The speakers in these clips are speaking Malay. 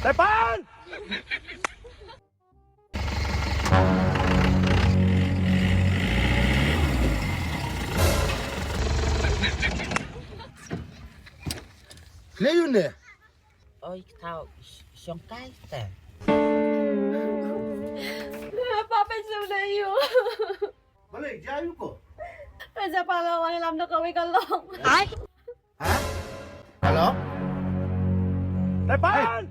Depan! Leon deh. Ôi thao xong cái tè. Papa sudayo. Balik jauh kok. Raja pahlawan alam na kami kalong. Hah? Halo? Depan!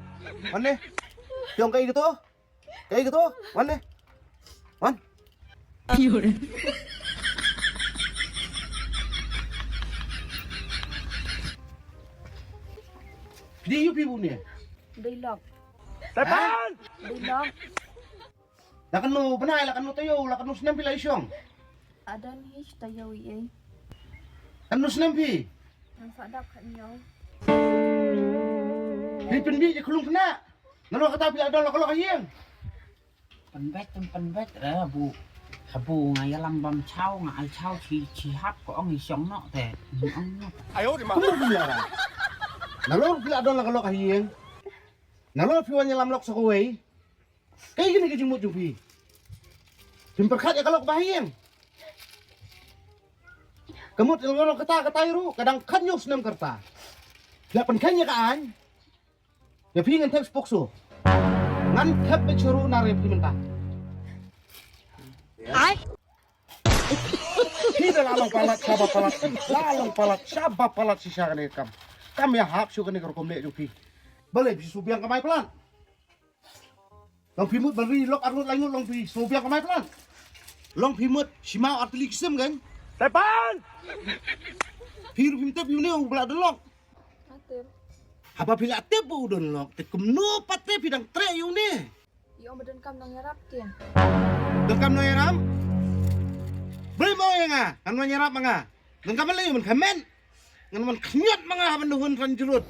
Mana? Yang kayak gitu? Kayak gitu? Mana? Man? Di you people ni. Bilog. Depan! Bilog. Lakan no benai, lakan no tayo, lakan no senampi lah isyong. Adan hish tayo eh. Kan no senampi. Ang sadap kanyo. Di penbi je kulung kena. Nalo kata pila ada lakalo kayeng. Penbet bu. Habu ngay lam bam chao ngay chao chi hap của ông ấy sống nọ tè. Ông nọ. 哎呦我的妈！ Kulung pila. Nalo pila ada lakalo kayeng. Nalo piwan nyelam lok sakaway. Kayak gini kejumut jumpi. Jumperkat ya kalau kebahagiaan. Kamu kalau kata iru kadang kanyo senam kerta. Lapan kanya kaan. Ya pingin teks pokso. Ngan tep becuru nare pimenta. Ay! Tidak lalong palat sabab palat sisa kali kam. Kami ya hap syukur nih kerkom lek jumpi. Boleh bisa subiang kamai pelan. Long pimut beri lok arut langut long pi subiang kamai pelan. Long pimut simau artili kisem kan. Depan! Piru pimtep yuneu belak delok. Atir. Apa pila tep udon lok te kemno pate pidang tre yune. Yung badan kam nang yarap tiyan. Dengkam no yaram. Beli mo nga, kan mo nyarap mga. Dengkam lagi man kamen. Ngan man knyot mga haban duhun kan jurut.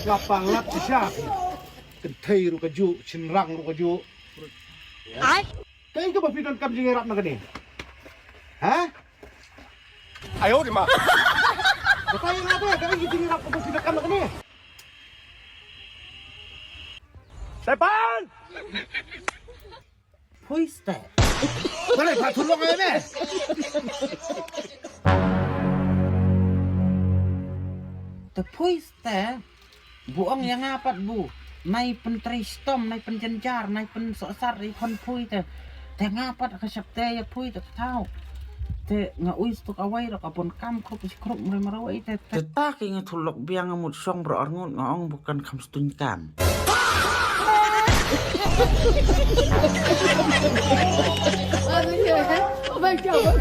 Lapang lap siya. Kentay ru kaju, cinrang ru kaju. Ay! Kayak ka ba pidang kam nyarap na kani? Ha? 哎呦我的妈！ Kaya nga ba, kaya gitu nyarap ko pidang kam na kani. Depan! Puis tè. Balik pak tulong aja deh. Tè puis tè. Bu ông yang apat bu. Nay pen tristom, nay pen jenjar, nay pen sosar i kon pui tè. Tè ngapat kasap tè ya pui tè tau. Tè nga uis tuk awai rak apon kam krup is krup merawai tè. Tè tak ingat tulok biang ngamut song berangut ngong bukan kam setunkan. Ano yun? Oh my God!